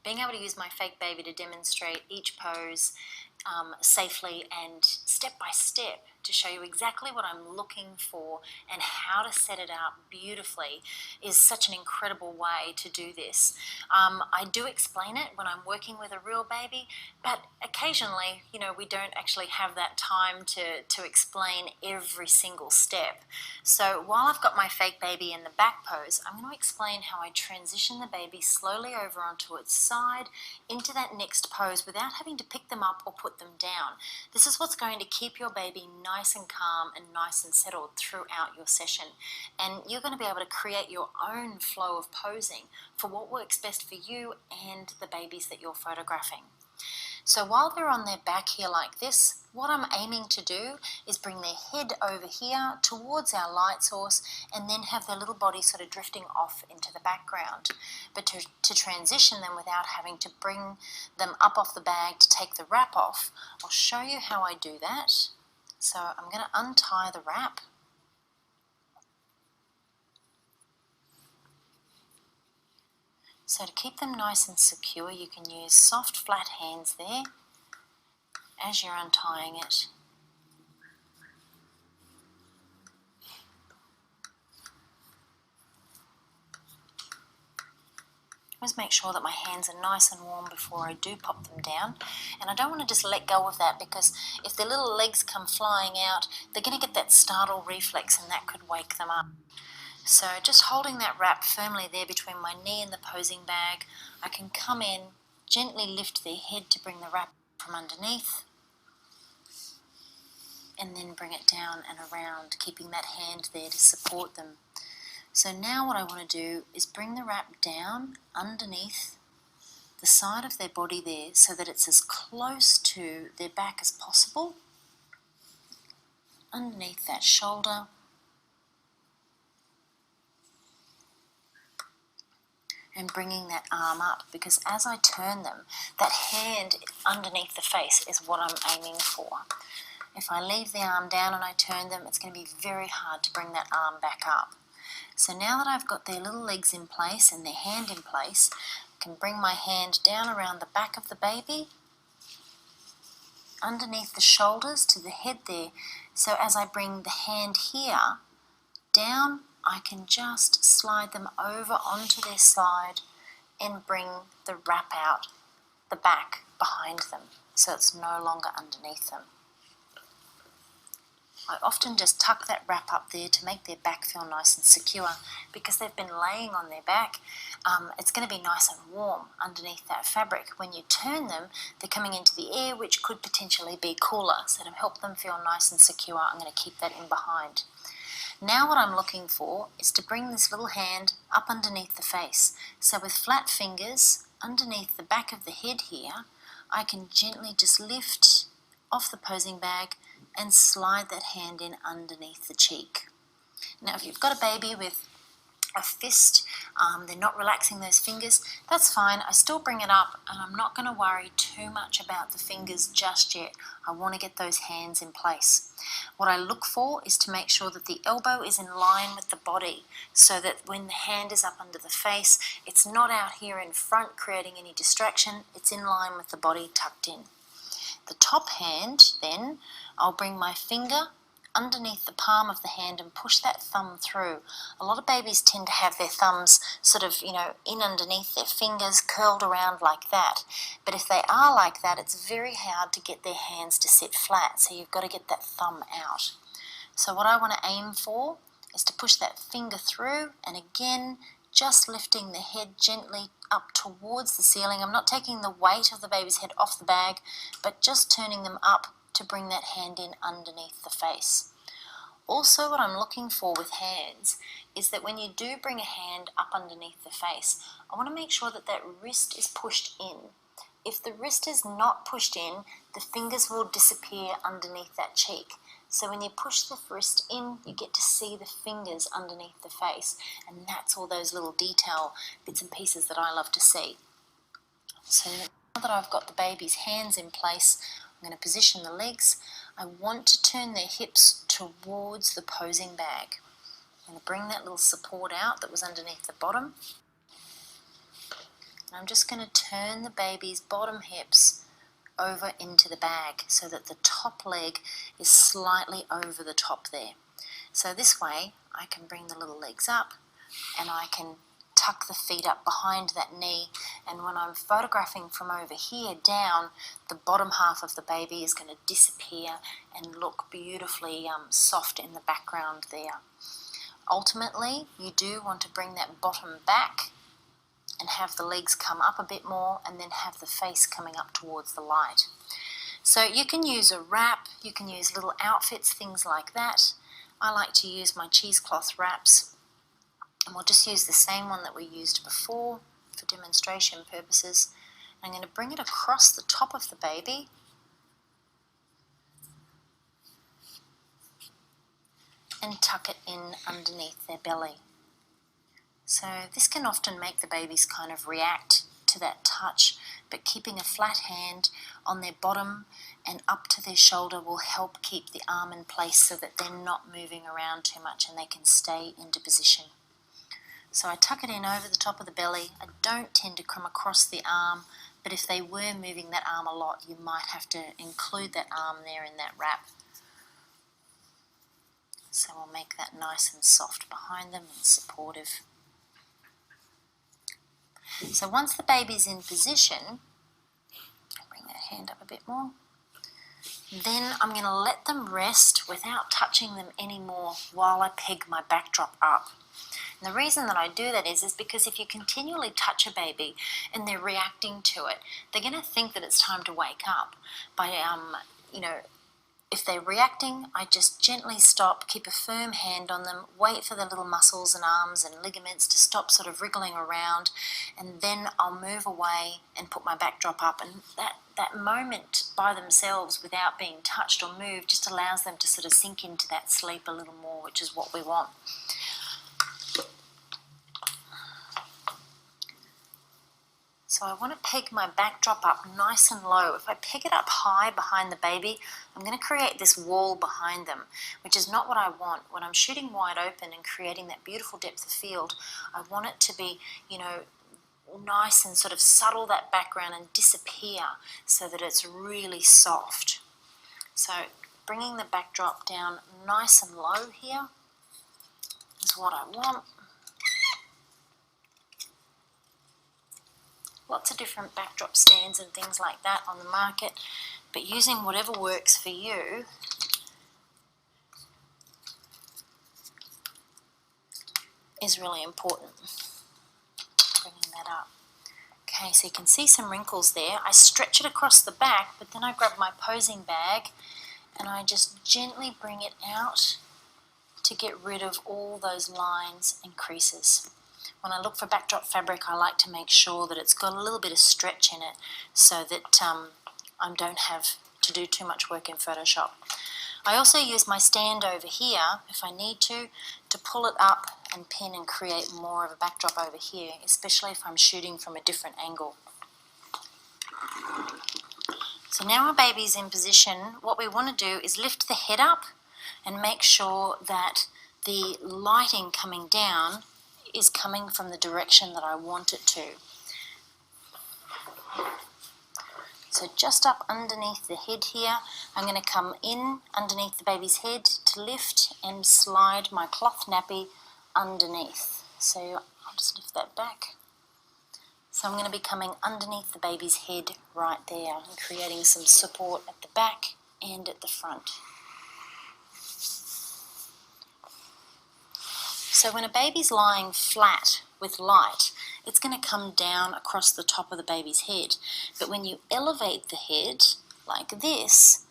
being able to use my fake baby to demonstrate each pose safely and step by step to show you exactly what I'm looking for and how to set it up beautifully is such an incredible way to do this. I do explain it when I'm working with a real baby, but occasionally, we don't actually have that time to explain every single step. So while I've got my fake baby in the back pose, I'm going to explain how I transition the baby slowly over onto its side into that next pose without having to pick them up or put them down. This is what's going to keep your baby nice and calm and nice and settled throughout your session. And you're going to be able to create your own flow of posing for what works best for you and the babies that you're photographing. So while they're on their back here like this, what I'm aiming to do is bring their head over here towards our light source and then have their little body sort of drifting off into the background. But to transition them without having to bring them up off the bag to take the wrap off, I'll show you how I do that. So I'm going to untie the wrap. So to keep them nice and secure, you can use soft, flat hands there as you're untying it. Always make sure that my hands are nice and warm before I do pop them down. And I don't want to just let go of that, because if their little legs come flying out, they're going to get that startle reflex and that could wake them up. So just holding that wrap firmly there between my knee and the posing bag, I can come in, gently lift their head to bring the wrap from underneath, and then bring it down and around, keeping that hand there to support them. So now what I want to do is bring the wrap down underneath the side of their body there so that it's as close to their back as possible, underneath that shoulder. And bringing that arm up, because as I turn them, that hand underneath the face is what I'm aiming for. If I leave the arm down and I turn them, it's going to be very hard to bring that arm back up. So now that I've got their little legs in place and their hand in place, I can bring my hand down around the back of the baby, underneath the shoulders to the head there. So as I bring the hand here down, I can just slide them over onto their side and bring the wrap out the back behind them, so it's no longer underneath them. I often just tuck that wrap up there to make their back feel nice and secure, because they've been laying on their back. It's going to be nice and warm underneath that fabric. When you turn them, they're coming into the air, which could potentially be cooler. So to help them feel nice and secure, I'm going to keep that in behind. Now what I'm looking for is to bring this little hand up underneath the face. So with flat fingers underneath the back of the head here, I can gently just lift off the posing bag and slide that hand in underneath the cheek. Now if you've got a baby with a fist, they're not relaxing those fingers, that's fine. I still bring it up, and I'm not going to worry too much about the fingers just yet. I want to get those hands in place. What I look for is to make sure that the elbow is in line with the body, so that when the hand is up under the face, it's not out here in front creating any distraction. It's in line with the body tucked in. The top hand, then, I'll bring my finger underneath the palm of the hand and push that thumb through. A lot of babies tend to have their thumbs sort of, in underneath their fingers, curled around like that. But if they are like that, it's very hard to get their hands to sit flat, so you've got to get that thumb out. So what I want to aim for is to push that finger through, and again, just lifting the head gently up towards the ceiling. I'm not taking the weight of the baby's head off the bag, but just turning them up to bring that hand in underneath the face. Also, what I'm looking for with hands is that when you do bring a hand up underneath the face, I want to make sure that that wrist is pushed in. If the wrist is not pushed in, the fingers will disappear underneath that cheek. So when you push the wrist in, you get to see the fingers underneath the face, and that's all those little detail bits and pieces that I love to see. So now that I've got the baby's hands in place, I'm going to position the legs. I want to turn their hips towards the posing bag. I'm going to bring that little support out that was underneath the bottom. And I'm just going to turn the baby's bottom hips over into the bag so that the top leg is slightly over the top there. So this way I can bring the little legs up and I can tuck the feet up behind that knee, and when I'm photographing from over here down, the bottom half of the baby is going to disappear and look beautifully soft in the background there. Ultimately, you do want to bring that bottom back and have the legs come up a bit more and then have the face coming up towards the light. So you can use a wrap, you can use little outfits, things like that. I like to use my cheesecloth wraps, and we'll just use the same one that we used before for demonstration purposes. I'm going to bring it across the top of the baby and tuck it in underneath their belly. So this can often make the babies kind of react to that touch, but keeping a flat hand on their bottom and up to their shoulder will help keep the arm in place so that they're not moving around too much and they can stay into position. So I tuck it in over the top of the belly. I don't tend to come across the arm, but if they were moving that arm a lot, you might have to include that arm there in that wrap. So we'll make that nice and soft behind them and supportive. So once the baby's in position, bring that hand up a bit more, then I'm going to let them rest without touching them anymore while I peg my backdrop up. And the reason that I do that is because if you continually touch a baby and they're reacting to it, they're going to think that it's time to wake up. If they're reacting, I just gently stop, keep a firm hand on them, wait for the little muscles and arms and ligaments to stop sort of wriggling around, and then I'll move away and put my backdrop up. And that moment by themselves without being touched or moved just allows them to sort of sink into that sleep a little more, which is what we want. So I want to peg my backdrop up nice and low. If I peg it up high behind the baby, I'm going to create this wall behind them, which is not what I want. When I'm shooting wide open and creating that beautiful depth of field, I want it to be, nice and sort of subtle, that background, and disappear so that it's really soft. So bringing the backdrop down nice and low here is what I want. Lots of different backdrop stands and things like that on the market, but using whatever works for you is really important. Bringing that up. Okay, so you can see some wrinkles there. I stretch it across the back, but then I grab my posing bag and I just gently bring it out to get rid of all those lines and creases. When I look for backdrop fabric, I like to make sure that it's got a little bit of stretch in it so that I don't have to do too much work in Photoshop. I also use my stand over here, if I need to pull it up and pin and create more of a backdrop over here, especially if I'm shooting from a different angle. So now our baby's in position. What we want to do is lift the head up and make sure that the lighting coming down is coming from the direction that I want it to. So just up underneath the head here, I'm going to come in underneath the baby's head to lift and slide my cloth nappy underneath. So I'll just lift that back. So I'm going to be coming underneath the baby's head right there and creating some support at the back and at the front. So when a baby's lying flat with light, it's going to come down across the top of the baby's head. But when you elevate the head like this,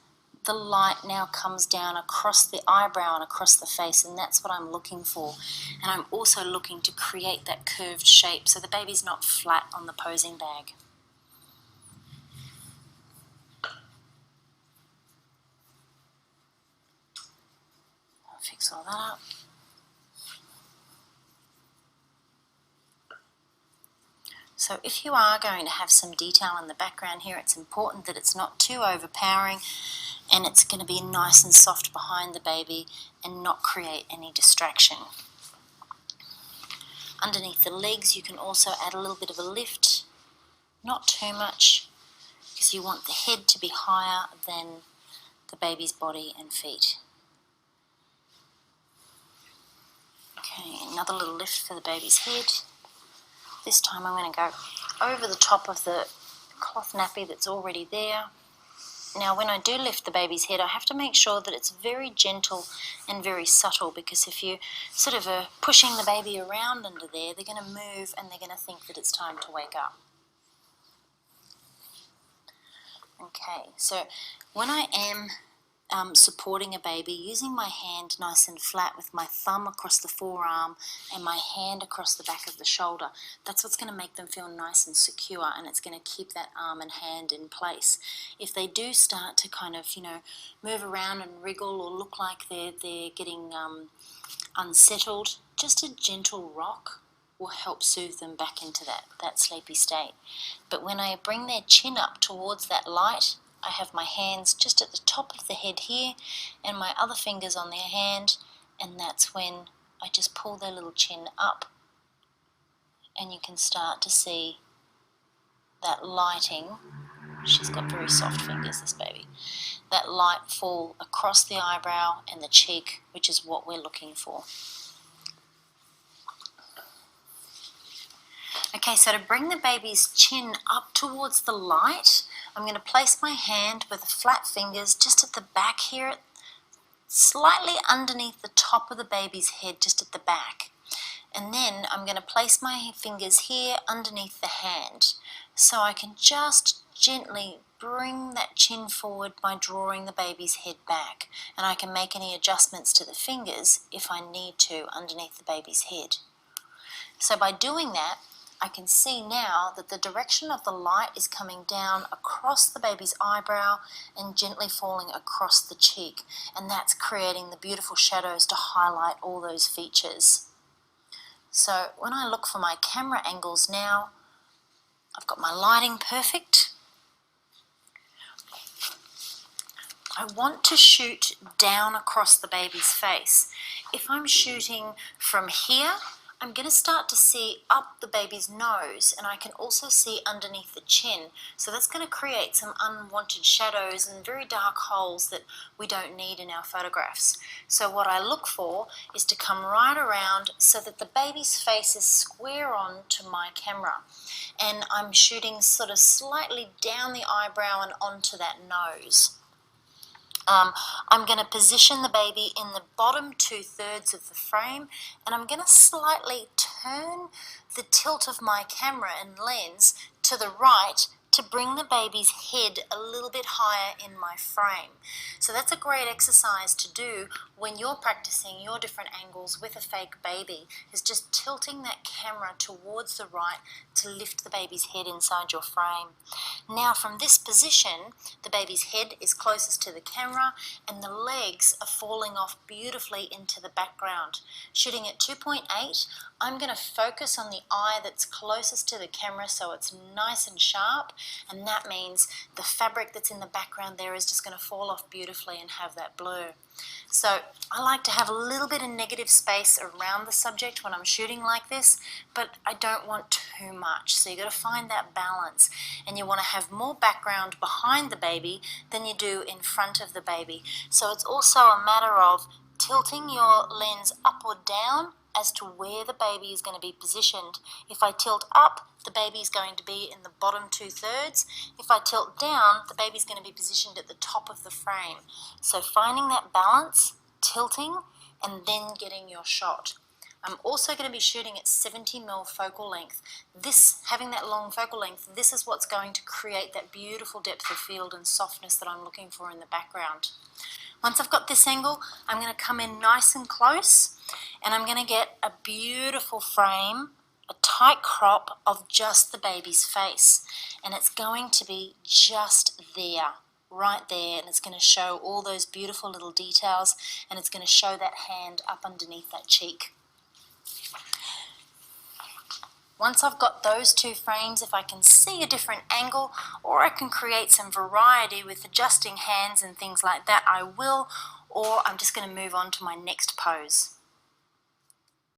the light now comes down across the eyebrow and across the face, and that's what I'm looking for. And I'm also looking to create that curved shape so the baby's not flat on the posing bag. I'll fix all that up. So if you are going to have some detail in the background here, it's important that it's not too overpowering and it's going to be nice and soft behind the baby and not create any distraction. Underneath the legs you can also add a little bit of a lift not too much, because you want the head to be higher than the baby's body and feet. Okay, another little lift for the baby's head. This time I'm going to go over the top of the cloth nappy that's already there. Now when I do lift the baby's head, I have to make sure that it's very gentle and very subtle, because if you sort of are pushing the baby around under there, they're going to move and they're going to think that it's time to wake up. Okay, so when I am supporting a baby, using my hand nice and flat with my thumb across the forearm and my hand across the back of the shoulder, that's what's going to make them feel nice and secure, and it's going to keep that arm and hand in place. If they do start to kind of, move around and wriggle or look like they're getting unsettled, just a gentle rock will help soothe them back into that sleepy state. But when I bring their chin up towards that light, I have my hands just at the top of the head here and my other fingers on their hand, and that's when I just pull their little chin up, and you can start to see that lighting. She's got very soft fingers, this baby. That light fall across the eyebrow and the cheek, which is what we're looking for. Okay, so to bring the baby's chin up towards the light, I'm going to place my hand with the flat fingers just at the back here, slightly underneath the top of the baby's head, just at the back. And then I'm going to place my fingers here underneath the hand, so I can just gently bring that chin forward by drawing the baby's head back. And I can make any adjustments to the fingers if I need to underneath the baby's head. So by doing that, I can see now that the direction of the light is coming down across the baby's eyebrow and gently falling across the cheek, and that's creating the beautiful shadows to highlight all those features. So when I look for my camera angles now, I've got my lighting perfect. I want to shoot down across the baby's face. If I'm shooting from here, I'm going to start to see up the baby's nose, and I can also see underneath the chin. So that's going to create some unwanted shadows and very dark holes that we don't need in our photographs. So what I look for is to come right around so that the baby's face is square on to my camera. And I'm shooting sort of slightly down the eyebrow and onto that nose. I'm going to position the baby in the bottom 2/3 of the frame, and I'm going to slightly turn the tilt of my camera and lens to the right to bring the baby's head a little bit higher in my frame. So that's a great exercise to do when you're practicing your different angles with a fake baby, is just tilting that camera towards the right to lift the baby's head inside your frame. Now from this position, the baby's head is closest to the camera and the legs are falling off beautifully into the background. Shooting at 2.8, I'm going to focus on the eye that's closest to the camera so it's nice and sharp, and that means the fabric that's in the background there is just going to fall off beautifully and have that blur. So I like to have a little bit of negative space around the subject when I'm shooting like this, but I don't want too much. So you've got to find that balance, and you want to have more background behind the baby than you do in front of the baby. So it's also a matter of tilting your lens up or down as to where the baby is going to be positioned. If I tilt up, the baby is going to be in the bottom 2/3. If I tilt down, the baby is going to be positioned at the top of the frame. So finding that balance, tilting, and then getting your shot. I'm also going to be shooting at 70mm focal length. Having that long focal length, this is what's going to create that beautiful depth of field and softness that I'm looking for in the background. Once I've got this angle, I'm going to come in nice and close, and I'm going to get a beautiful frame, a tight crop of just the baby's face. And it's going to be just there, right there, and it's going to show all those beautiful little details, and it's going to show that hand up underneath that cheek. Once I've got those two frames, if I can see a different angle, or I can create some variety with adjusting hands and things like that, I will, or I'm just going to move on to my next pose.